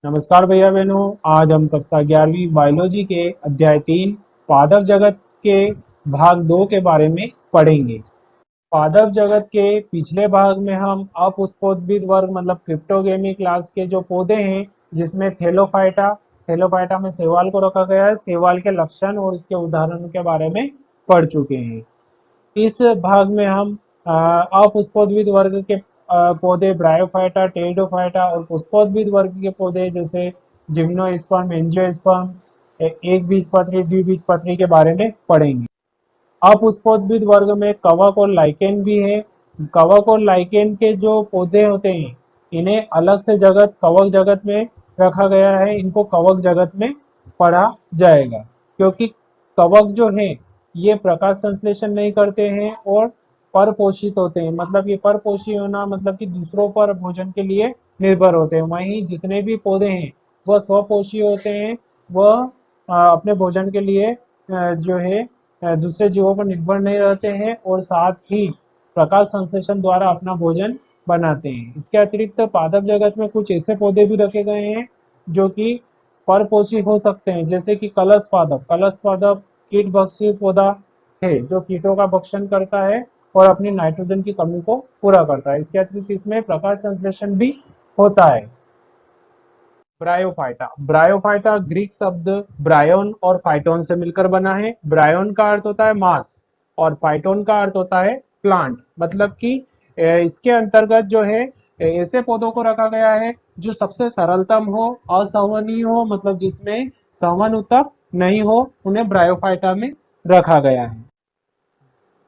नमस्कार भैया बहनों। आज हम कक्षा 11वीं बायोलॉजी के अध्याय 3 पादप जगत के भाग 2 के बारे में पढ़ेंगे। पादप जगत के पिछले भाग में हम अपुष्पोद्भिद वर्ग मतलब क्रिप्टोगेमी क्लास के जो पौधे हैं, जिसमें थेलोफाइटा में शैवाल को रखा गया है, शैवाल के लक्षण और इसके उदाहरणों के बारे में पढ़ चुके हैं। इस भाग में हम अपुष्पोद्भिद वर्ग के पौधे ब्रायोफाइटा, टेरिडोफाइटा और पुष्पोद्भिद वर्ग के पौधे जैसे जिम्नोस्पर्म, एंजियोस्पर्म, एक बीजपत्री, द्विबीजपत्री के बारे में पढ़ेंगे। अपुष्पोद्भिद वर्ग में कवक और लाइकेन भी है। कवक और लाइकेन के जो पौधे होते हैं, इन्हें अलग से जगत कवक जगत में रखा गया है। इनको कवक जगत में पढ़ा जाएगा, क्योंकि कवक जो है ये प्रकाश संश्लेषण नहीं करते हैं और परपोषित होते हैं। मतलब ये परपोषी होना मतलब कि दूसरों पर भोजन के लिए निर्भर होते हैं। वहीं जितने भी पौधे हैं वह स्वपोषी होते हैं। वह अपने भोजन के लिए जो है दूसरे जीवों पर निर्भर नहीं रहते हैं और साथ ही प्रकाश संश्लेषण द्वारा अपना भोजन बनाते हैं। इसके अतिरिक्त पादप जगत में कुछ ऐसे पौधे भी रखे गए हैं जो कि परपोषी हो सकते हैं, जैसे कि कलश पादप। कलश पादप कीट भक्षी पौधा है जो कीटों का भक्षण करता है और अपनी नाइट्रोजन की कमी को पूरा करता है। इसके अतिरिक्त इसमें प्रकाश संश्लेषण भी होता है। ब्रायोफाइटा। ब्रायोफाइटा ग्रीक शब्द ब्रायोन और फाइटोन से मिलकर बना है। ब्रायोन का अर्थ होता है मांस और फाइटोन का अर्थ होता है प्लांट। मतलब कि इसके अंतर्गत जो है ऐसे पौधों को रखा गया है जो सबसे सरलतम हो, असंवहनीय हो, मतलब जिसमें संवहन ऊतक नहीं हो, उन्हें ब्रायोफाइटा में रखा गया है।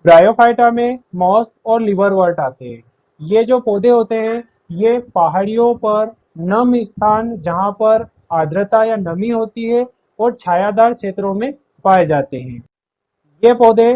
ब्रायोफाइटा में मॉस और लिवरवर्ट आते हैं। ये जो पौधे होते हैं ये पहाड़ियों पर नम स्थान जहां पर आर्द्रता या नमी होती है और छायादार क्षेत्रों में पाए जाते हैं। ये पौधे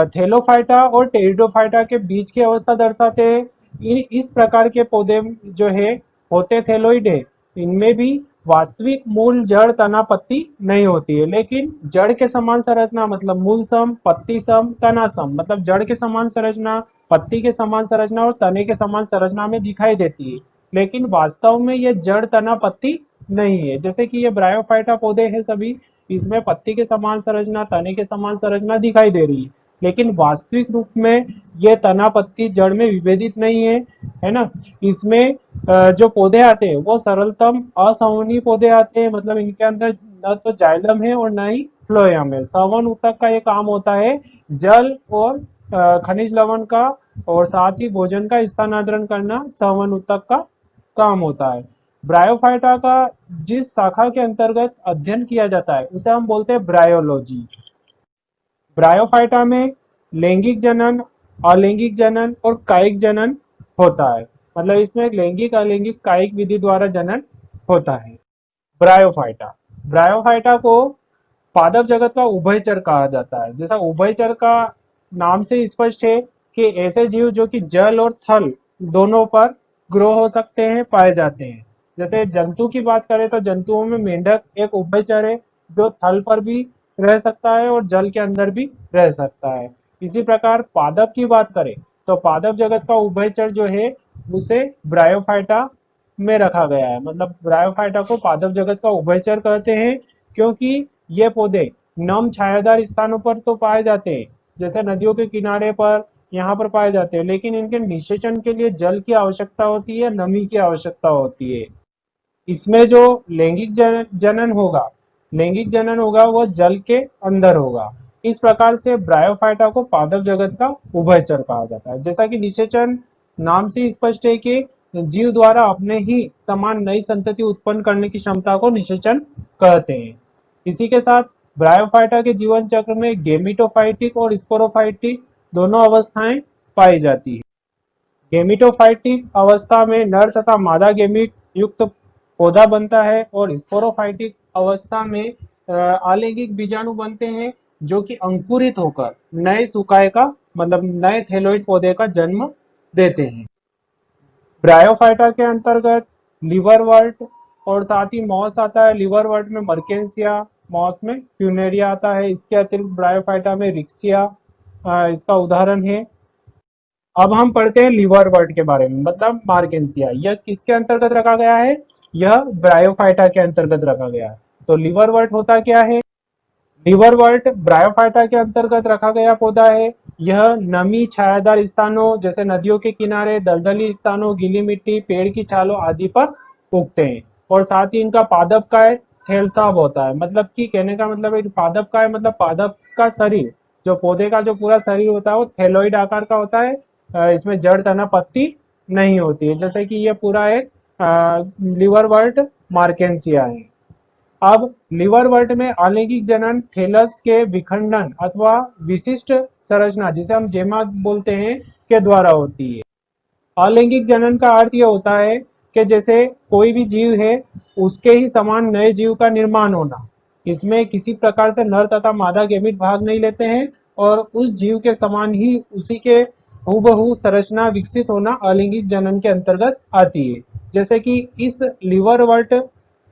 थेलोफाइटा और टेरिडोफाइटा के बीच की अवस्था दर्शाते हैं। इस प्रकार के पौधे जो है होते थेलोइड है। इनमें भी वास्तविक मूल, जड़, तना, पत्ती नहीं होती है, लेकिन जड़ के समान संरचना मतलब मूल सम, पत्ती सम, तना सम, मतलब जड़ के समान संरचना, पत्ती के समान संरचना और तने के समान संरचना में दिखाई देती है। लेकिन वास्तव में ये जड़, तना, पत्ती नहीं है। जैसे कि ये ब्रायोफाइटा पौधे हैं सभी, इसमें पत्ती के समान संरचना, तने के समान संरचना दिखाई दे रही है, लेकिन वास्तविक रूप में ये तना, पत्ती जड़ में विभेदित नहीं है, है ना। इसमें जो पौधे आते हैं वो सरलतम असंवहनीय पौधे आते हैं। मतलब इनके अंदर न तो जाइलम है और न ही फ्लोएम है। संवहन ऊतक का ये काम होता है जल और खनिज लवण का और साथ ही भोजन का स्थानांतरण करना संवहन ऊतक का काम होता है। ब्रायोफाइटा का जिस शाखा के अंतर्गत अध्ययन किया जाता है उसे हम बोलते हैं ब्रायोलॉजी। ब्रायोफाइटा में लैंगिक जनन, अलैंगिक जनन और कायिक जनन होता है। मतलब इसमें लैंगिक, अलैंगिक, कायिक विधि द्वारा जनन होता है। ब्रायोफाइटा ब्रायोफाइटा को पादप जगत का उभयचर कहा जाता है। जैसा उभयचर का नाम से स्पष्ट है कि ऐसे जीव जो कि जल और थल दोनों पर ग्रो हो सकते हैं, पाए जाते हैं। जैसे जंतु की बात करें तो जंतुओं में मेंढक एक उभयचर है जो थल पर भी रह सकता है और जल के अंदर भी रह सकता है। इसी प्रकार पादप की बात करें तो पादप जगत का उभयचर जो है उसे ब्रायोफाइटा में रखा गया है। मतलब ब्रायोफाइटा को पादप जगत का उभयचर कहते हैं, क्योंकि ये पौधे नम छायादार स्थानों पर तो पाए जाते हैं, जैसे नदियों के किनारे पर यहाँ पर पाए जाते हैं, लेकिन इनके निषेचन के लिए जल की आवश्यकता होती है, नमी की आवश्यकता होती है। इसमें जो लैंगिक जनन होगा लैंगिक जनन होगा वो जल के अंदर होगा। इस प्रकार से ब्रायोफाइटा को पादप जगत का उभयचर कहा जाता है। जैसा कि निषेचन नाम से स्पष्ट है कि जीव द्वारा अपने ही समान नई संतति उत्पन्न करने की क्षमता को निषेचन कहते हैं। इसी के साथ ब्रायोफाइटा के जीवन चक्र में गेमिटोफाइटिक और स्पोरोफाइटिक दोनों अवस्थाएं पाई जाती है। गेमिटोफाइटिक अवस्था में नर तथा मादा गेमिट युक्त पौधा बनता है और स्पोरोफाइटिक अवस्था में अलैंगिक बीजाणु बनते हैं जो कि अंकुरित होकर नए सुकाय का मतलब नए थैलोइड पौधे का जन्म देते हैं। ब्रायोफाइटा के अंतर्गत लिवरवर्ट और साथ ही मॉस आता है। लिवरवर्ट में मर्केंसिया, मॉस में फ्यूनेरिया आता है। इसके अतिरिक्त ब्रायोफाइटा में रिक्सिया इसका उदाहरण है। अब हम पढ़ते हैं लिवरवर्ट के बारे में, मतलब मार्केंसिया। यह किसके अंतर्गत रखा गया है? यह ब्रायोफाइटा के अंतर्गत रखा गया है। तो लिवरवर्ट होता क्या है? लिवरवर्ट ब्रायोफाइटा के अंतर्गत रखा गया पौधा है। यह नमी छायादार स्थानों जैसे नदियों के किनारे, दलदली स्थानों, गीली मिट्टी, पेड़ की छालों आदि पर उगते हैं। और साथ ही इनका पादप काय थैलसाब होता है। मतलब कि कहने का मतलब है कि पादप काय मतलब पादप का शरीर, जो पौधे का जो पूरा शरीर होता है वो थैलोइड आकार का होता है। इसमें जड़, तना, पत्ती नहीं होती है। जैसे कि ये पूरा एक लिवरवर्ट मार्केंसिया है। अब लिवरवर्ट में अलैंगिक जनन थैलस के विखंडन अथवा विशिष्ट संरचना, जिसे हम जेमा बोलते हैं, के द्वारा होती है। अलैंगिक जनन का अर्थ यह होता है कि जैसे कोई भी जीव है, उसके ही समान नए जीव का निर्माण होना। इसमें किसी प्रकार से नर तथा मादा गैमीट भाग नहीं लेते हैं और उस जीव के समान ही उसी के हूबहू संरचना विकसित होना अलैंगिक जनन के अंतर्गत आती है। जैसे कि इस लिवरवर्ट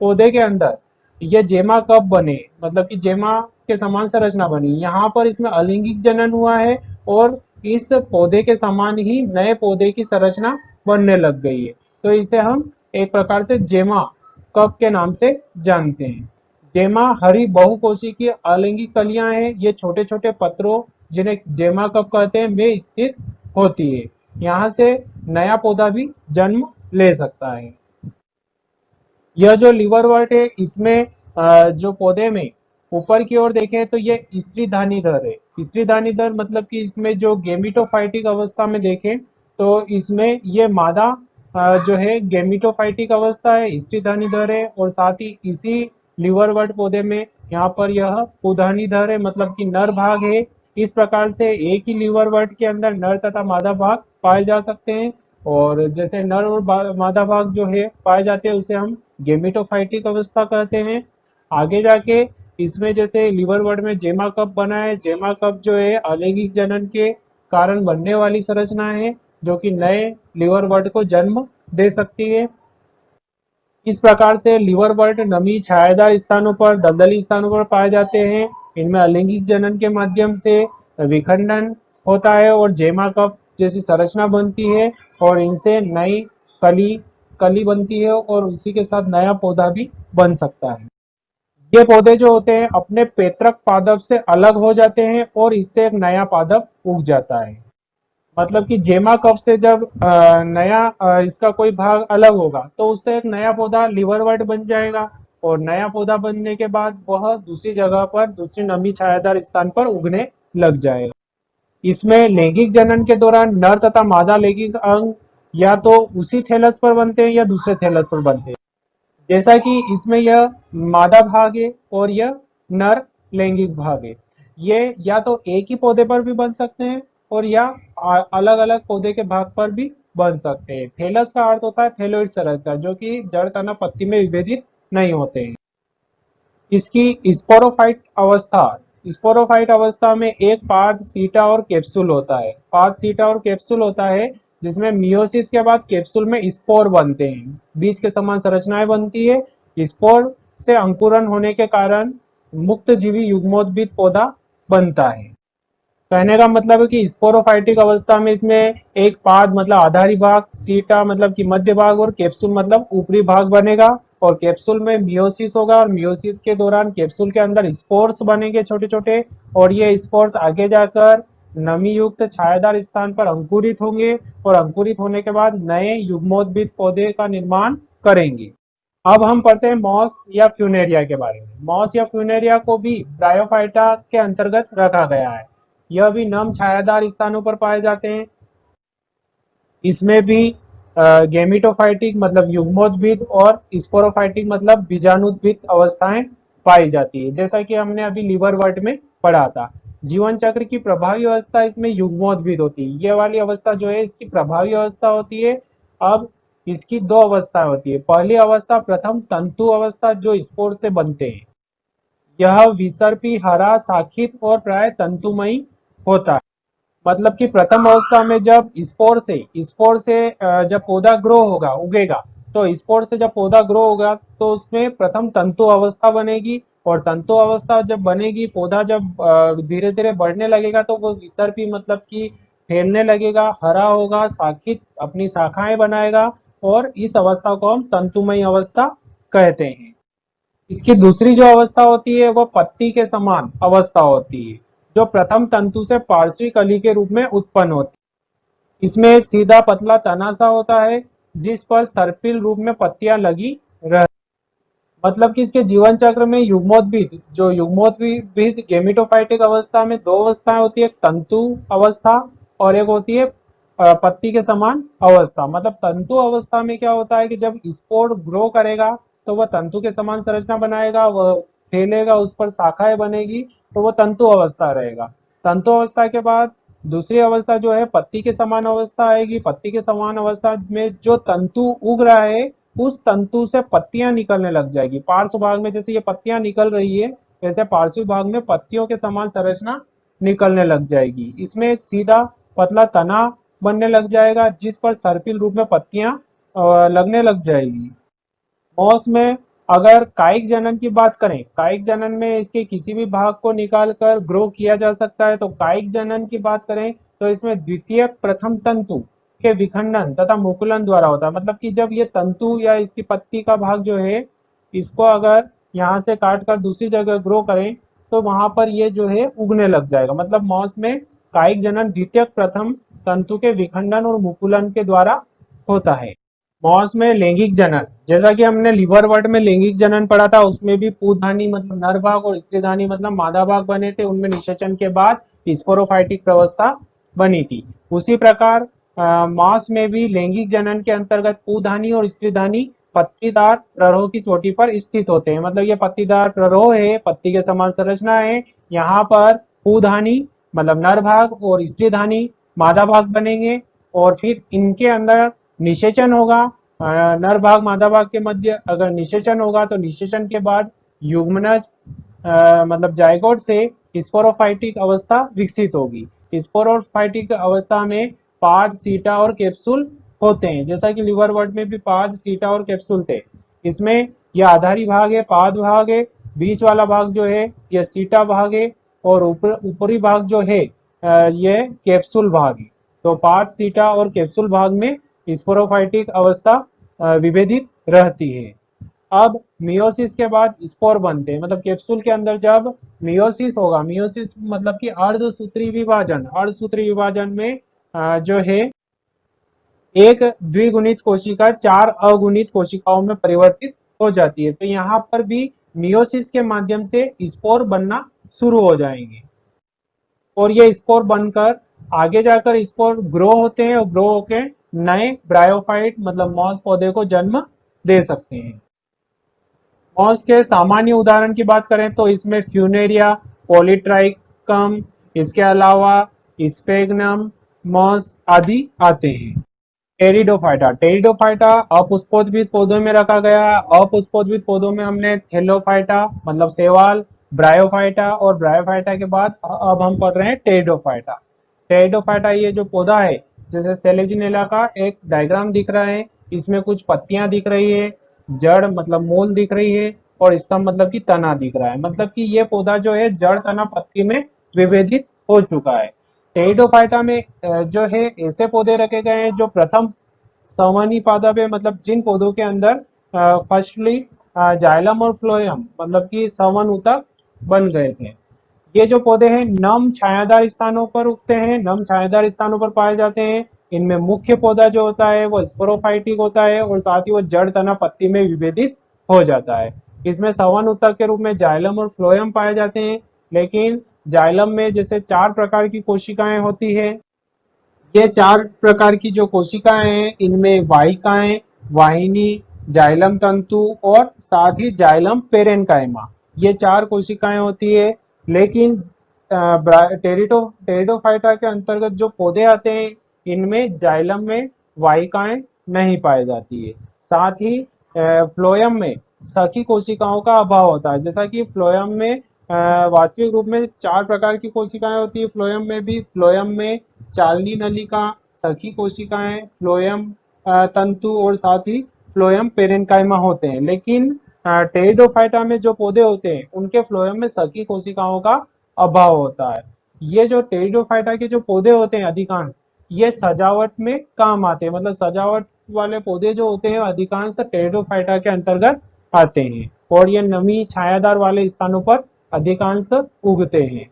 पौधे के अंदर ये जेमा कब बने, मतलब कि जेमा के समान संरचना बनी, यहाँ पर इसमें अलैंगिक जनन हुआ है और इस पौधे के समान ही नए पौधे की संरचना बनने लग गई है। तो इसे हम एक प्रकार से जेमा कप के नाम से जानते हैं। जेमा हरी बहुकोशी की अलैंगिक कलियां हैं। ये छोटे छोटे पत्रों, जिन्हें जेमा कप कहते हैं, में स्थित होती है। यहाँ से नया पौधा भी जन्म ले सकता है। यह जो लिवरवर्ट है, इसमें जो पौधे में ऊपर की ओर देखें तो ये स्त्रीधानीधर है। स्त्रीधानीधर मतलब कि इसमें जो गेमिटोफाइटिक अवस्था में देखें तो इसमें ये मादा जो है गेमिटोफाइटिक अवस्था है, स्त्रीधानीधर है। और साथ ही इसी लिवरवर्ट पौधे में यहाँ पर यह पुधानीधर है, मतलब कि नर भाग है। इस प्रकार से एक ही लिवरवर्ट के अंदर नर तथा मादा भाग पाए जा सकते हैं। और जैसे नर और मादा भाग जो है पाए जाते हैं, उसे हम गेमिटोफाइटिक अवस्था कहते हैं। आगे जाके इसमें जैसे लिवरवर्ट में जेमा कप बना है। जेमा कप जो है अलैंगिक जनन के कारण बनने वाली संरचना है, जो कि नए लिवरवर्ट को जन्म दे सकती है। इस प्रकार से लिवरवर्ट नमी छायादार स्थानों पर, दलदली स्थानों पर पाए जाते हैं। इनमें अलैंगिक जनन के माध्यम से विखंडन होता है और जेमा कप जैसी संरचना बनती है और इनसे नई कली कली बनती है और उसी के साथ नया पौधा भी बन सकता है। ये पौधे जो होते हैं अपने पैतृक पादप से अलग हो जाते हैं और इससे एक नया पादप उग जाता है। मतलब कि जेमा कप से जब नया इसका कोई भाग अलग होगा तो उससे एक नया पौधा लिवरवर्ट बन जाएगा। और नया पौधा बनने के बाद वह दूसरी जगह पर, दूसरी नमी छायादार स्थान पर उगने लग जाएगा। इसमें लैंगिक जनन के दौरान नर तथा मादा लैंगिक अंग या तो उसी थैलस पर बनते हैं या दूसरे थैलस पर बनते हैं। जैसा कि इसमें यह मादा भाग है और यह नर लैंगिक भाग है। ये या तो एक ही पौधे पर भी बन सकते हैं और या अलग अलग पौधे के भाग पर भी बन सकते हैं। थैलस का अर्थ होता है थैलोइड संरचना, जो कि जड़, तना, पत्ती में विभेदित नहीं होते हैं। इसकी स्पोरोफाइट अवस्था, स्पोरोफाइट अवस्था में एक पाद, सीटा और कैप्सूल होता है। पाद, सीटा और कैप्सूल होता है, जिसमें मियोसिस के बाद कैप्सूल में स्पोर बनते हैं, बीज के समान संरचनाएं बनती है। स्पोर से अंकुरन होने के कारण मुक्त जीवी युग्मोद्भिद पौधा बनता है। कहने का मतलब है कि स्पोरोफाइटिक अवस्था में इसमें एक पाद मतलब आधारी भाग, सीटा मतलब कि मध्य भाग और कैप्सूल मतलब ऊपरी भाग बनेगा। और कैप्सूल में मियोसिस होगा और मियोसिस के दौरान कैप्सूल के अंदर स्पोर्स बनेंगे छोटे छोटे। और ये स्पोर्स आगे जाकर नमी युक्त छायादार स्थान पर अंकुरित होंगे और अंकुरित होने के बाद नए युग्मोद्भिद पौधे का निर्माण करेंगे। अब हम पढ़ते हैं मॉस या फ्यूनेरिया के बारे में। मॉस या फ्यूनेरिया को भी ब्रायोफाइटा के अंतर्गत रखा गया है। यह भी नम छायादार स्थानों पर पाए जाते हैं। इसमें भी गेमिटोफाइटिक मतलब युग्मोद्भिद और स्पोरोफाइटिक मतलब बीजाणुद्भिद अवस्थाएं पाई जाती है, जैसा कि हमने अभी लिवरवर्ट में पढ़ा था। जीवन चक्र की प्रभावी अवस्था इसमें युग्मोद्भिद होती है। ये वाली अवस्था जो है इसकी प्रभावी अवस्था होती है। अब इसकी दो अवस्था होती है। पहली अवस्था प्रथम तंतु अवस्था, जो स्पोर से बनते हैं। यह विसर्पी, हरा, शाखित और प्राय तंतुमयी होता है। मतलब कि प्रथम अवस्था में जब स्पोर से जब पौधा ग्रो होगा, उगेगा, तो स्पोर से जब पौधा ग्रो होगा तो उसमें प्रथम तंतु अवस्था बनेगी। और तंतु अवस्था जब बनेगी, पौधा जब धीरे धीरे बढ़ने लगेगा तो वो विसर्पी मतलब कि फैलने लगेगा, हरा होगा, शाखित अपनी शाखाएं बनाएगा और इस अवस्था को हम तंतुमय अवस्था कहते हैं। इसकी दूसरी जो अवस्था होती है वह पत्ती के समान अवस्था होती है, जो प्रथम तंतु से पार्श्वी कली के रूप में उत्पन्न होती है। इसमें एक सीधा पतला तना सा होता है जिस पर सर्पिल रूप में पत्तियां लगी रह, मतलब कि इसके जीवन चक्र में युग्मोद्भिद, जो युग्मोद्भिद गेमिटोफाइटिक अवस्था में दो अवस्थाएं होती है, एक तंतु अवस्था और एक होती है पत्ती के समान अवस्था। मतलब तंतु अवस्था में क्या होता है कि जब स्पोर ग्रो करेगा तो वह तंतु के समान संरचना बनाएगा, वह फैलेगा, उस पर शाखाएं बनेगी, तो वह तंतु अवस्था रहेगा। तंतु अवस्था के बाद दूसरी अवस्था जो है पत्ती के समान अवस्था आएगी। पत्ती के समान अवस्था में जो तंतु उग रहा है उस तंतु से पत्तियां निकलने लग जाएगी। पार्श्व भाग में जैसे ये पत्तियां निकल रही है वैसे पार्श्व भाग में पत्तियों के समान संरचना निकलने लग जाएगी। इसमें एक सीधा पतला तना बनने लग जाएगा जिस पर सर्पिल रूप में पत्तियां लगने लग जाएगी। मॉस में अगर कायिक जनन की बात करें, कायिक जनन में इसके किसी भी भाग को निकालकर ग्रो किया जा सकता है। तो कायिक जनन की बात करें तो इसमें द्वितीय प्रथम तंतु के विखंडन तथा मुकुलन द्वारा होता है। मतलब कि जब ये तंतु या इसकी पत्ती का भाग जो है इसको अगर यहाँ से काट कर दूसरी जगह ग्रो करें तो वहां पर ये जो है उगने लग जाएगा। मतलब मॉस में कायिक जनन द्वितीय प्रथम तंतु के विखंडन और मुकुलन के द्वारा होता है। मॉस में लैंगिक जनन, जैसा कि हमने लिवर वर्ट में लैंगिक जनन पढ़ा था, उसमें भी पूधानी मतलब नर भाग और स्त्रीधानी मतलब मादा भाग बने थे, उनमें निषेचन के बाद स्पोरोफाइटिक व्यवस्था बनी थी। उसी प्रकार मॉस में भी लैंगिक जनन के अंतर्गत पूधानी और स्त्रीधानी पत्तीदार प्ररोह की चोटी पर स्थित होते हैं। मतलब ये पत्तीदार प्ररोह है, पत्ती के समान संरचना है। यहाँ पर पूधानी मतलब नर भाग और स्त्रीधानी मादा भाग बनेंगे और फिर इनके अंदर निषेचन होगा। नर भाग मादा भाग के मध्य अगर निषेचन होगा तो निषेचन के बाद युग्मनज मतलब जायगोट से स्पोरोफाइटिक अवस्था विकसित होगी। स्पोरोफाइटिक अवस्था में पाद, सीटा और कैप्सूल होते हैं। जैसा कि लिवर वर्ट में भी पाद, सीटा और कैप्सूल थे। इसमें यह आधारी भाग है, पाद भाग है, बीच वाला भाग जो है यह सीटा भाग है और ऊपरी भाग जो है ये कैप्सूल भाग है। तो पाद, सीटा और कैप्सूल भाग में स्पोरोफाइटिक अवस्था विभेदित रहती है। अब मियोसिस के बाद स्पोर बनते हैं। मतलब कैप्सूल के अंदर जब मियोसिस होगा, मियोसिस मतलब कि अर्धसूत्री विभाजन, अर्धसूत्री विभाजन में जो है एक द्विगुणित कोशिका 4 अगुणित कोशिकाओं में परिवर्तित हो जाती है। तो यहाँ पर भी मियोसिस के माध्यम से स्पोर बनना शुरू हो जाएंगे और ये स्पोर बनकर आगे जाकर स्पोर ग्रो होते हैं और ग्रो होके नए ब्रायोफाइट मतलब मॉस पौधे को जन्म दे सकते हैं। मॉस के सामान्य उदाहरण की बात करें तो इसमें फ्यूनेरिया, पॉलीट्राइकम, इसके अलावा स्पेगनम मॉस आदि आते हैं। टेरिडोफाइटा, टेरिडोफाइटा अपुष्पोद्भिद पौधों में रखा गया है। अपुष्पोद्भिद पौधों में हमने थेलोफाइटा मतलब सेवाल, ब्रायोफाइटा और ब्रायोफाइटा के बाद अब हम पढ़ रहे हैं टेरिडोफाइटा। टेरिडोफाइटा ये जो पौधा है जैसे सेलेजिनेला का एक डायग्राम दिख रहा है, इसमें कुछ पत्तियां दिख रही है, जड़ मतलब मूल दिख रही है और स्तंभ मतलब कि तना दिख रहा है। मतलब कि ये पौधा जो है जड़, तना, पत्ती में विभेदित हो चुका है। टेरिडोफाइटा में जो है ऐसे पौधे रखे गए हैं जो प्रथम संवहनी पादप है। मतलब जिन पौधों के अंदर फर्स्टली जाइलम और फ्लोएम मतलब कि संवहन ऊतक बन गए थे। ये जो पौधे हैं नम छायादार स्थानों पर उगते हैं, नम छायादार स्थानों पर पाए जाते हैं। इनमें मुख्य पौधा जो होता है वो स्पोरोफाइटिक होता है और साथ ही वो जड़, तना, पत्ती में विभेदित हो जाता है। इसमें संवहन ऊतक के रूप में जाइलम और फ्लोएम पाए जाते हैं। लेकिन जाइलम में जैसे 4 प्रकार की कोशिकाएं होती है। ये 4 प्रकार की जो कोशिकाएं हैं इनमें वाहिकाएं, वाहिनी, जाइलम तंतु और साथ ही जाइलम पेरेन्काइमा, ये 4 कोशिकाएं होती है। लेकिन टेरिडोफाइटा के अंतर्गत जो पौधे आते हैं इनमें जाइलम में वाहिकाएं नहीं पाई जाती है। साथ ही फ्लोएम में सखी कोशिकाओं का अभाव होता है। जैसा कि फ्लोएम में वास्तविक रूप में 4 प्रकार की कोशिकाएं होती है। फ्लोएम में भी फ्लोएम में चालनी नलिका, सखी कोशिकाएं, फ्लोएम तंतु और साथ ही फ्लोएम पेरेन्काइमा होते हैं। लेकिन टेरिडोफाइटा में जो पौधे होते हैं उनके फ्लोएम में सखी कोशिकाओं का अभाव होता है। ये जो टेरिडोफाइटा के जो पौधे होते हैं अधिकांश ये सजावट में काम आते हैं। मतलब सजावट वाले पौधे जो होते हैं अधिकांश टेरिडोफाइटा के अंतर्गत आते हैं और ये नमी छायादार वाले स्थानों पर अधिकांश उगते हैं।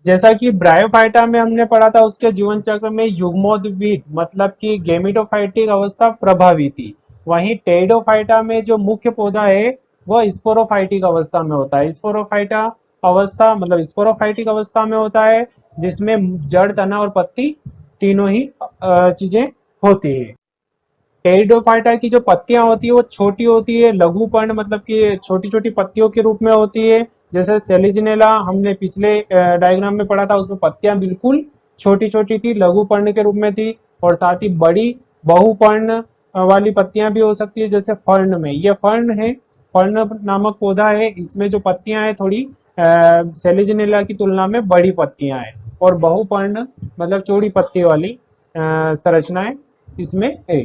जैसा कि ब्रायोफाइटा में हमने पढ़ा था उसके जीवन चक्र में युग्मोद्भिद मतलब कि गेमिटोफाइटिक अवस्था प्रभावी थी। वहीं टेरिडोफाइटा में जो मुख्य पौधा है वह स्पोरोफाइटिक अवस्था में होता है। स्पोरोफाइटा अवस्था मतलब स्पोरोफाइटिक अवस्था में होता है जिसमें जड़, तना और पत्ती तीनों ही चीजें होती है। टेरिडोफाइटा की जो पत्तियां होती है वो छोटी होती है, लघु पर्ण मतलब कि छोटी छोटी पत्तियों के रूप में होती है। जैसे सेलिजिनेला हमने पिछले डायग्राम में पढ़ा था, उसमें पत्तियां बिल्कुल छोटी छोटी थी, लघु पर्ण के रूप में थी। और साथ ही बड़ी बहुपर्ण वाली पत्तियां भी हो सकती है, जैसे फर्ण में। ये फर्ण है, फर्ण नामक पौधा है, इसमें जो पत्तियां हैं थोड़ी सेलिजिनेला की तुलना में बड़ी पत्तियां हैं। और बहुपर्ण मतलब चौड़ी पत्ती वाली संरचनाएं इसमें है।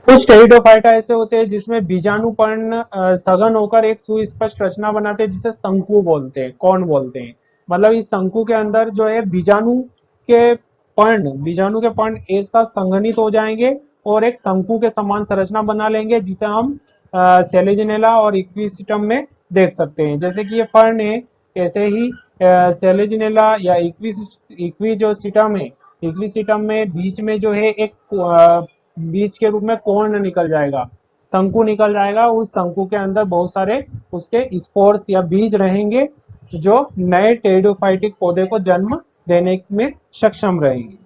कुछ टेरिडोफाइटा ऐसे होते हैं जिसमें बीजाणुपर्ण सघन होकर एक सुस्पष्ट रचना बनाते हैं जिसे शंकु बोलते हैं, कौन बोलते हैं। मतलब इस शंकु के अंदर जो है बीजाणु के पर्ण एक साथ संघनित हो जाएंगे और एक शंकु के समान संरचना बना लेंगे, जिसे हम सेलेजिनेला और इक्विसिटम में देख सकते हैं। जैसे कि ये फर्ण है, ऐसे ही सेलेजिनेला या इक्वी जो सिटम है, इक्विसिटम में बीच में जो है एक बीज के रूप में कोण निकल जाएगा, शंकु निकल जाएगा। उस शंकु के अंदर बहुत सारे उसके स्पोर्स या बीज रहेंगे जो नए टेरिडोफाइटिक पौधे को जन्म देने में सक्षम रहेंगे।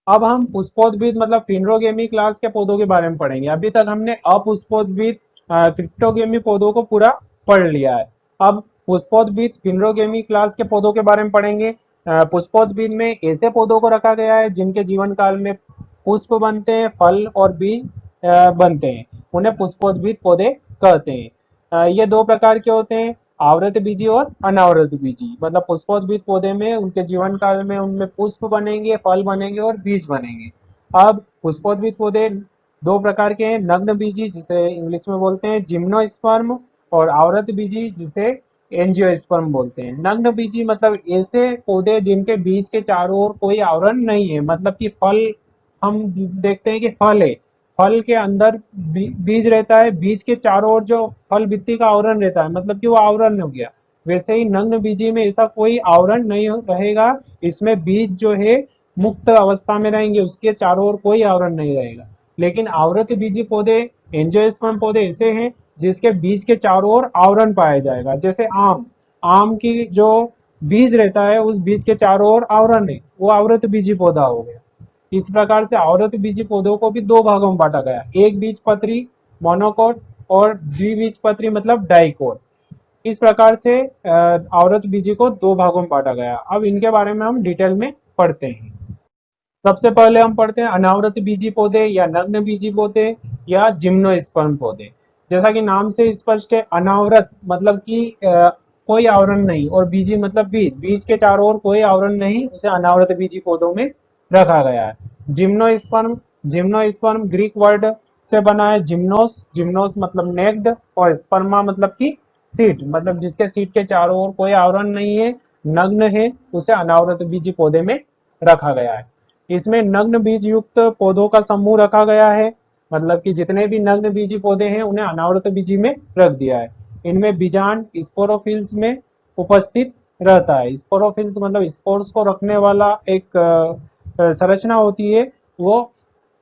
अब हम पुष्पोद्भिद मतलब फिनरोगेमी क्लास के पौधों के बारे में पढ़ेंगे। अभी तक हमने अपुष्पोद्भिद क्रिप्टोगेमी पौधों को पूरा पढ़ लिया है। अब पुष्पोद्भिद फिनरोगेमी क्लास के पौधों के बारे में पढ़ेंगे। पुष्पोद्भिद में ऐसे पौधों को रखा गया है जिनके जीवन काल में पुष्प बनते हैं, फल और बीज बनते हैं, उन्हें पुष्पोद्भिद पौधे कहते हैं। ये दो प्रकार के होते हैं, आवृत बीजी और अनावृत बीजी। मतलब पुष्पोद्भिद पौधे में उनके जीवन काल में उनमें पुष्प बनेंगे, फल बनेंगे और बीज बनेंगे। अब पुष्पोद्भिद पौधे दो प्रकार के हैं, नग्न बीजी जिसे इंग्लिश में बोलते हैं जिम्नोस्पर्म, और आवृत बीजी जिसे एंजियोस्पर्म बोलते हैं। नग्न बीजी मतलब ऐसे पौधे जिनके बीज के चारों ओर कोई आवरण नहीं है, मतलब कि फल हम देखते हैं कि फल है, फल के अंदर बीज रहता है, बीज के चारों ओर जो फल भित्ति का आवरण रहता है मतलब कि वो आवरण हो गया। वैसे ही नग्न बीजी में ऐसा कोई आवरण नहीं रहेगा, इसमें बीज जो है मुक्त अवस्था में रहेंगे, उसके चारों ओर कोई आवरण नहीं रहेगा। लेकिन आवृत बीजी पौधे, एंजियोस्पर्म पौधे ऐसे हैं जिसके बीज के चारों ओर आवरण पाया जाएगा। जैसे आम, आम की जो बीज रहता है उस बीज के चारों ओर आवरण है, वो आवृत बीजी पौधा हो गया। इस प्रकार से आवृत बीजी पौधों को भी दो भागों में बांटा गया, एक बीज पत्री मोनोकोट और द्विबीजपत्री मतलब डाइकोट। इस प्रकार से आवृत बीजी को दो भागों में बांटा गया। अब इनके बारे में हम डिटेल में पढ़ते हैं। सबसे पहले हम पढ़ते हैं अनावृत बीजी पौधे या नग्न बीजी पौधे या जिम्नोस्पर्म पौधे। जैसा कि नाम से स्पष्ट है, अनावृत मतलब कि कोई आवरण नहीं, और बीजी मतलब बीज, बीज के चारों ओर कोई आवरण नहीं, उसे अनावृत बीजी पौधों में रखा गया है। जिम्नोस्पर्म, जिम्नोस्पर्म ग्रीक वर्ड से बना है जिम्नोस, जिम्नोस मतलब नेक्ड, और स्पर्मा मतलब कि सीट, मतलब जिसके सीट के चारों ओर कोई आवरण नहीं है, नग्न है, उसे अनावृत बीजी पौधे में रखा गया है। इसमें नग्न बीज युक्त पौधों का समूह रखा गया है, मतलब कि जितने भी नग्न बीजी पौधे हैं उन्हें अनावृत बीजी में रख दिया है। इनमें बीजांड स्पोरोफिल्स में उपस्थित रहता है। स्पोरोफिल्स मतलब स्पोर्स को रखने वाला एक संरचना होती है, वो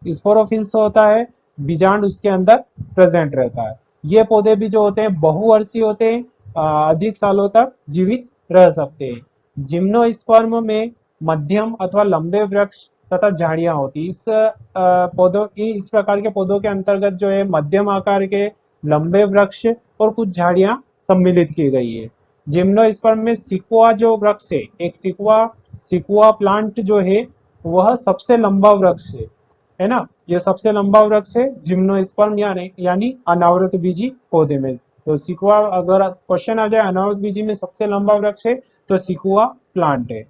स्पोरोफिल्स होता है, बीजांड उसके अंदर प्रेजेंट रहता है। ये पौधे भी जो होते हैं बहुवर्षीय होते हैं, अधिक सालों तक जीवित रह सकते हैं। जिम्नोस्पर्म में मध्यम अथवा लंबे वृक्ष तथा झाड़ियां होती। इस पौधों, इस प्रकार के पौधों के अंतर्गत जो है मध्यम आकार के लंबे वृक्ष और कुछ झाड़ियां सम्मिलित की गई है। जिम्नोस्पर्म में सिकुआ जो वृक्ष है, एक सिकुआ प्लांट जो है वह सबसे लंबा वृक्ष है ना, ये सबसे लंबा वृक्ष है जिम्नोस्पर्म यानी अनावृत बीजी पौधे में। तो सिकुआ, अगर क्वेश्चन आ जाए अनावृत बीजी में सबसे लंबा वृक्ष है तो सिकुआ प्लांट है।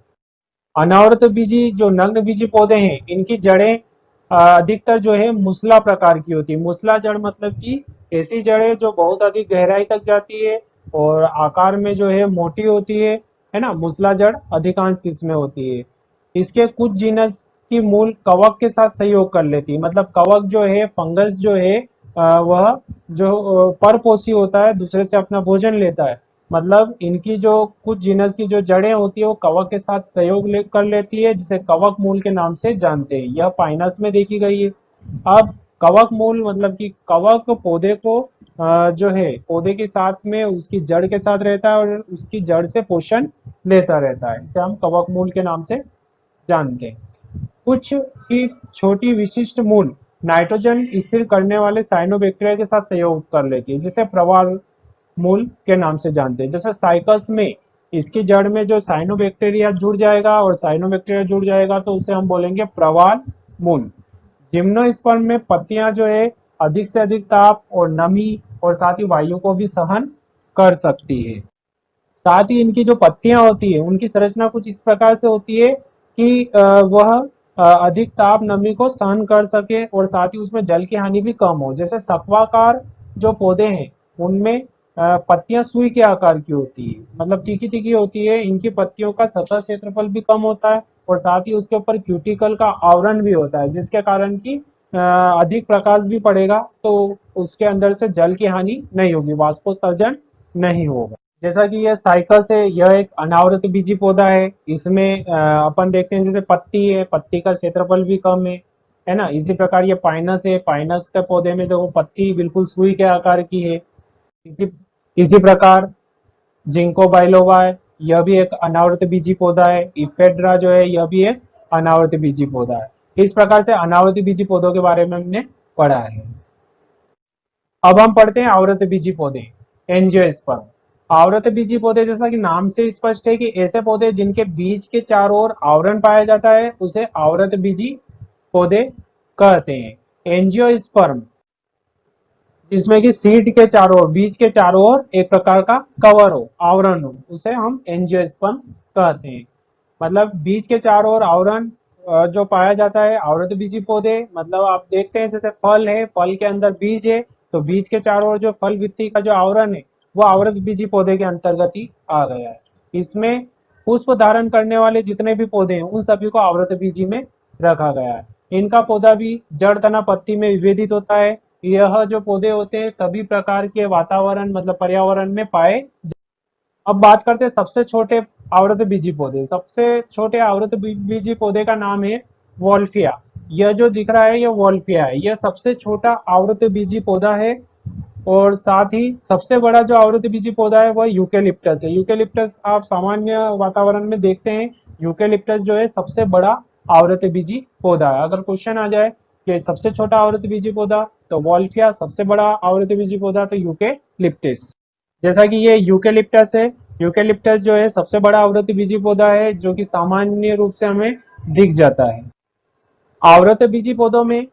अनावृत बीजी जो नग्न बीजी पौधे हैं इनकी जड़ें अधिकतर जो है मूसला प्रकार की होती है। मूसला जड़ मतलब कि ऐसी जड़ें जो बहुत अधिक गहराई तक जाती है और आकार में जो है मोटी होती है ना, मूसला जड़ अधिकांश किस्में होती है। इसके कुछ जीनस की मूल कवक के साथ सहयोग कर लेती है। मतलब कवक जो है, फंगस जो है, वह जो परपोषी होता है, दूसरे से अपना भोजन लेता है। मतलब इनकी जो कुछ जीनस की जो जड़ें होती है वो कवक के साथ सहयोग कर लेती है, जिसे कवक मूल के नाम से जानते हैं। यह पाइनस में देखी गई है। अब कवक मूल मतलब कि कवक पौधे को जो है पौधे के साथ में उसकी जड़ के साथ रहता है और उसकी जड़ से पोषण लेता रहता है। इसे हम कवक मूल के नाम से जानते हैं। कुछ की छोटी विशिष्ट मूल नाइट्रोजन स्थिर करने वाले साइनोबैक्टीरिया के साथ सहयोग कर लेती है, जिसे प्रवाल मूल के नाम से जानते हैं। जैसे साइकस में इसकी जड़ में जो साइनोबैक्टीरिया जुड़ जाएगा और साइनोबैक्टीरिया जुड़ जाएगा तो उसे हम बोलेंगे प्रवाल मूल। जिम्नोस्पर्म में पत्तियां जो है अधिक से अधिक ताप और नमी और साथ ही वायु को भी सहन कर सकती है। साथ ही इनकी जो पत्तियां होती है उनकी संरचना कुछ इस प्रकार से होती है कि वह अधिक ताप नमी को सहन कर सके और साथ ही उसमें जल की हानि भी कम हो। जैसे सक्वाकार जो पौधे हैं उनमें पत्तियां सुई के आकार की होती है, मतलब तीखी तीखी होती है। इनकी पत्तियों का सतह क्षेत्रफल भी कम होता है और साथ ही उसके ऊपर क्यूटिकल का आवरण भी होता है, जिसके कारण की अधिक प्रकाश भी पड़ेगा तो उसके अंदर से जल की हानि नहीं होगी, वाष्पोत्सर्जन नहीं होगा। जैसा कि यह साइकस है, यह एक अनावृत बीजी पौधा है। इसमें अपन देखते हैं जैसे पत्ती है, पत्ती का क्षेत्रफल भी कम है ना। इसी प्रकार ये पाइनस है, पाइनस के पौधे में देखो पत्ती बिल्कुल सुई के आकार की है। इसी इसी प्रकार जिंको बाइलोवा है, यह भी एक अनावृत बीजी पौधा है। इफेड्रा जो है यह भी एक अनावृत बीजी पौधा है। इस प्रकार से अनावृत बीजी पौधों के बारे में हमने पढ़ा है। अब हम पढ़ते हैं आवृत बीजी पौधे, एंजियोस्पर्म। आवृत बीजी पौधे जैसा कि नाम से स्पष्ट है कि ऐसे पौधे जिनके बीज के चारों ओर आवरण पाया जाता है उसे आवृत बीजी पौधे कहते हैं। एंजियोस्पर्म जिसमें कि सीड के चारों ओर, बीज के चारों ओर एक प्रकार का कवर हो, आवरण हो, उसे हम एंजियोस्पर्म कहते हैं। मतलब बीज के चारों ओर आवरण जो पाया जाता है, आवृत बीजी पौधे। मतलब आप देखते हैं जैसे फल है, फल के अंदर बीज है, तो बीज के चारों ओर जो फल वित्ती का जो आवरण है वो आवृत बीजी पौधे के अंतर्गत ही आ गया है। इसमें पुष्प धारण करने वाले जितने भी पौधे हैं उन सभी को आवृत बीजी में रखा गया है। इनका पौधा भी जड़ तना पत्ती में विभेदित होता है। यह जो पौधे होते हैं सभी प्रकार के वातावरण मतलब पर्यावरण में पाए। अब बात करते हैं सबसे छोटे आवृत बीजी पौधे। सबसे छोटे आवृत बीजी पौधे का नाम है वॉल्फिया। यह जो दिख रहा है यह वॉल्फिया है, यह सबसे छोटा आवृत बीजी पौधा है। और साथ ही सबसे बड़ा जो आवृत बीजी पौधा है वह यूकेलिप्टस है। यूकेलिप्टस आप सामान्य वातावरण में देखते हैं, यूकेलिप्टस जो है सबसे बड़ा आवृत बीजी पौधा है। अगर क्वेश्चन आ जाए कि सबसे छोटा आवृत बीजी पौधा तो वॉल्फिया, सबसे बड़ा आवृत बीजी पौधा तो यूकेलिप्टस। जैसा कि ये यूकेलिप्टस है, यूकेलिप्टस जो है सबसे बड़ा आवृत बीजी पौधा है जो कि सामान्य रूप से हमें दिख जाता है। आवृत बीजी पौधों में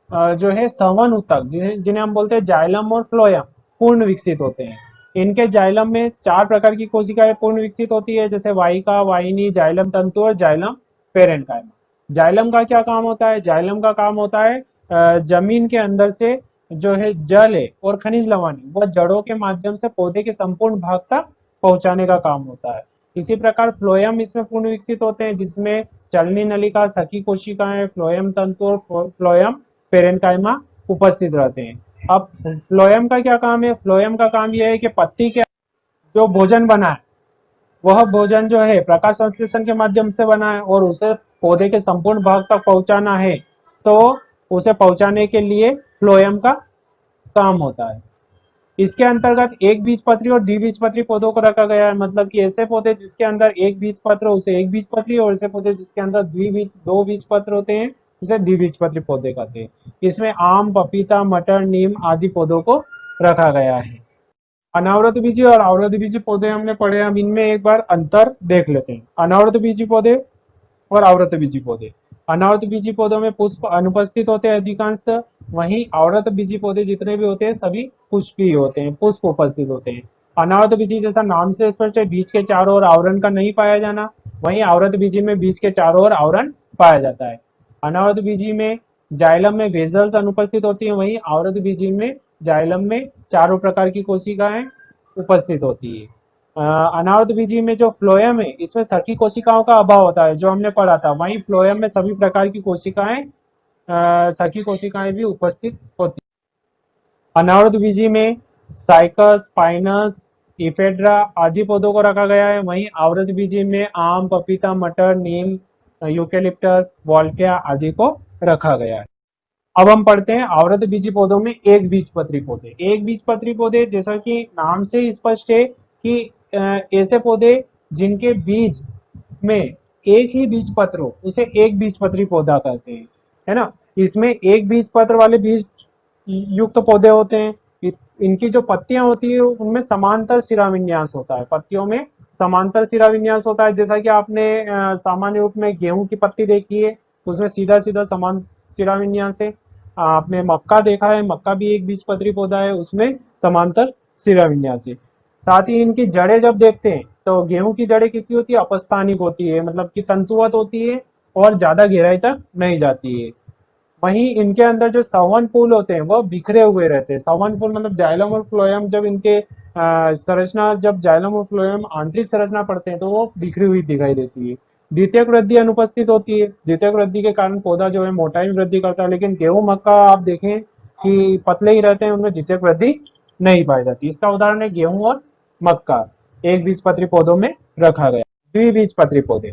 जो है संवन ऊतक जिन्हें हम बोलते हैं जाइलम और फ्लोयम पूर्ण विकसित होते हैं। इनके जाइलम में 4 प्रकार की कोशिकाएं पूर्ण विकसित होती है, जैसे वाहिका, वाहिनी, जाइलम तंतु और जाइलम पेरेन्काइमा। जाइलम का क्या काम होता है? जाइलम का काम होता है जमीन के अंदर से जो है जल है और खनिज लवण वह जड़ों के माध्यम से पौधे के संपूर्ण भाग तक पहुंचाने का काम होता है। इसी प्रकार फ्लोयम इसमें पूर्ण विकसित होते हैं, जिसमें चलनी नलिका, सखी कोशिकाएं, फ्लोयम तंतु और फ्लोयम पेरेन्काइमा उपस्थित रहते हैं। अब फ्लोयम का क्या काम है? फ्लोयम का काम यह है कि पत्ती के जो भोजन बना है वह भोजन जो है प्रकाश संश्लेषण के माध्यम से बना है और उसे पौधे के संपूर्ण भाग तक पहुंचाना है, तो उसे पहुंचाने के लिए फ्लोयम का काम होता है। इसके अंतर्गत एक बीजपत्री और द्विबीजपत्री पौधों को रखा गया है। मतलब कि ऐसे पौधे जिसके अंदर एक बीजपत्र उसे एक बीजपत्री, और ऐसे पौधे जिसके अंदर दो बीजपत्र होते हैं उसे द्विबीजपत्री पौधे कहते हैं। इसमें आम, पपीता, मटर, नीम आदि पौधों को रखा गया है। अनावृत बीजी और आवृत बीजी पौधे हमने पढ़े, हम इनमें एक बार अंतर देख लेते हैं। अनावृत बीजी पौधे और आवृत बीजी पौधे। अनावृत बीजी पौधों में पुष्प अनुपस्थित होते हैं अधिकांशतः, वहीं आवृत बीजी पौधे जितने भी होते हैं सभी पुष्पीय होते हैं, पुष्प उपस्थित होते हैं। अनावृत बीजी जैसा नाम से स्पष्ट है, बीज के चारों ओर आवरण का नहीं पाया जाना। वहीं आवृत बीजी में बीज के चारों ओर आवरण पाया जाता है। अनावृत बीजी में जाइलम में वेजल्स अनुपस्थित होती है, वहीं आवृत बीजी में जाइलम में चारों प्रकार की कोशिकाएं उपस्थित होती है। अनावृतबीजी में जो फ्लोएम है इसमें सखी कोशिकाओं का अभाव होता है, जो हमने पढ़ा था। वहीं फ्लोएम में सभी प्रकार की कोशिकाएं, सखी कोशिकाएं भी उपस्थित होती हैं। अनावृतबीजी में साइकस, पाइनस, इफेड्रा आदि पौधों को रखा गया है। वहीं आवृतबीजी में आम, पपीता, मटर, नीम, यूकेलिप्टस, वॉल्फिया आदि को रखा गया है। अब हम पढ़ते हैं आवृत बीजी पौधों में एक बीजपत्री पौधे। एक बीजपत्री पौधे, जैसा कि नाम से ही स्पष्ट है कि ऐसे पौधे जिनके बीज में एक ही बीज पत्र हो उसे एक बीजपत्री पौधा कहते हैं, है ना। इसमें एक बीज पत्र वाले बीज युक्त पौधे होते हैं। इनकी जो पत्तियां होती है उनमें समांतर शिराविन्यास होता है, पत्तियों में समांतर शिराविन्यास होता है। जैसा कि आपने सामान्य रूप में गेहूं की पत्ती देखी है, उसमें सीधा सीधा समान शिराविन्यास है। आपने मक्का देखा है, मक्का भी एक बीजपत्री पौधा है, उसमें समांतर शिराविन्यास है। साथ ही इनकी जड़ें जब देखते हैं तो गेहूं की जड़ें कैसी होती है, अपस्थानिक होती है, मतलब कि तंतुवत होती है और ज्यादा गहराई तक नहीं जाती है। वहीं इनके अंदर जो संवन फूल होते हैं वह बिखरे हुए रहते हैं। संवन फूल मतलब जाइलम और फ्लोएम, जब इनके संरचना, जब जाइलम और फ्लोएम आंतरिक संरचना पढ़ते हैं तो वो बिखरी हुई दिखाई देती है। द्वितीयक वृद्धि अनुपस्थित होती है। द्वितीयक वृद्धि के कारण पौधा जो है मोटाई में वृद्धि करता है, लेकिन गेहूं मक्का आप देखें कि पतले ही रहते हैं, उनमें द्वितीयक वृद्धि नहीं पाई जाती। इसका उदाहरण है गेहूं और मक्का, एक बीजपत्री पौधों में रखा गया। द्विबीजपत्री पौधे,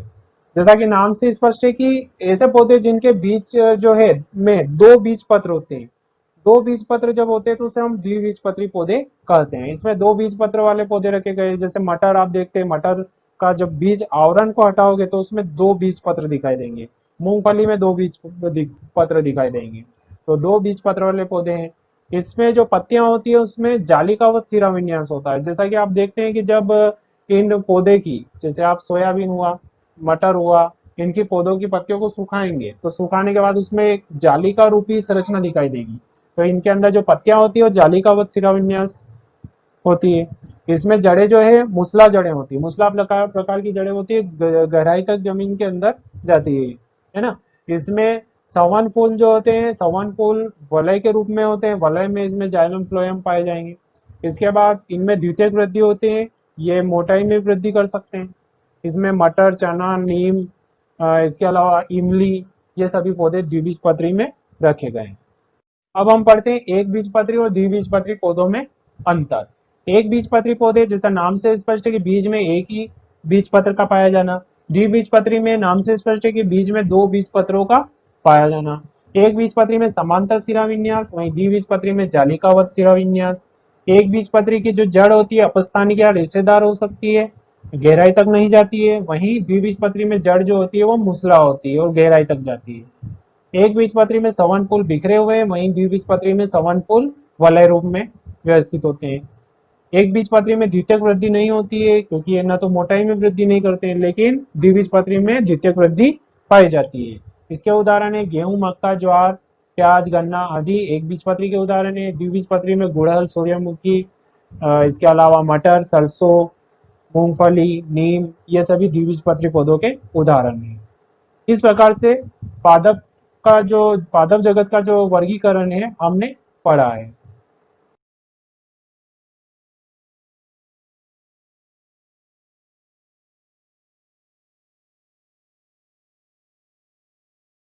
जैसा कि नाम से स्पष्ट है कि ऐसे पौधे जिनके बीच जो है में दो बीज पत्र होते हैं। दो बीज पत्र जब होते हैं तो उसे हम द्विबीजपत्री पौधे कहते हैं। इसमें दो बीज पत्र वाले पौधे रखे गए, जैसे मटर आप देखते हैं, मटर का जब बीज आवरण को हटाओगे तो उसमें दो बीज पत्र दिखाई देंगे। मूंगफली में दो बीज पत्र दिखाई देंगे। तो दो बीज पत्र वाले पौधे हैं। इसमें जो पत्तियां होती है उसमें जालिकावत शिराविन्यास होता है। जैसा कि आप देखते हैं कि जब इन पौधे की, जैसे आप सोयाबीन हुआ, मटर हुआ, इनकी पौधों की पत्तियों को सुखाएंगे तो सुखाने के बाद उसमें एक जालिका रूपी संरचना दिखाई देगी। तो इनके अंदर जो पत्तियां होती है वो जालिकावत शिराविन्यास होती है। इसमें जड़ें जो है मूसला जड़ें होती है, मूसला प्रकार की जड़ें होती है, गहराई तक जमीन के अंदर जाती है ना। इसमें संवन फूल जो होते हैं, संवन फूल वलय के रूप में होते हैं, वलय में इसमें जाइलम फ्लोएम पाए जाएंगे। इसके बाद इनमें द्वितीयक वृद्धि होती है, ये मोटाई में वृद्धि कर सकते हैं। इसमें मटर, चना, नीम, इसके अलावा इमली, ये सभी पौधे द्विबीजपत्री में रखे गए हैं। अब हम पढ़ते हैं एक बीजपत्री और द्विबीजपत्री पौधों में अंतर। एक बीजपत्री पौधे, जैसा नाम से स्पष्ट है कि बीज में एक ही बीज पत्र का पाया जाना। द्विबीजपत्री में नाम से स्पष्ट है कि बीज में दो बीज पत्रों का पाया जाना। एक बीजपत्री में समांतर शिराविन्यास, वहीं द्विबीजपत्री में जालिकावत शिराविन्यास। एक बीजपत्री की जो जड़ होती है अपस्थानिक या रेशेदार हो सकती है, गहराई तक नहीं जाती है। वहीं द्विबीजपत्री में जड़ जो होती है वो मूसला होती है और गहराई तक जाती है। एक बीजपत्री में संवन फूल बिखरे हुए हैं, वहीं द्विबीजपत्री में संवन फूल वलय रूप में व्यवस्थित होते हैं। एक बीजपत्री में द्वितीयक वृद्धि नहीं होती है, क्योंकि ये ना तो मोटाई में वृद्धि नहीं करते हैं, लेकिन द्विबीजपत्री में द्वितीयक वृद्धि पाई जाती है। इसके उदाहरण है गेहूं, मक्का, ज्वार, प्याज, गन्ना आदि एक बीजपत्री के उदाहरण है। द्विबीजपत्री में गुड़हल, सूर्यमुखी, इसके अलावा मटर, सरसों, मूंगफली, नीम, ये सभी द्विबीजपत्री पौधों के उदाहरण हैं। इस प्रकार से पादप का जो पादप जगत का जो वर्गीकरण है हमने पढ़ा है।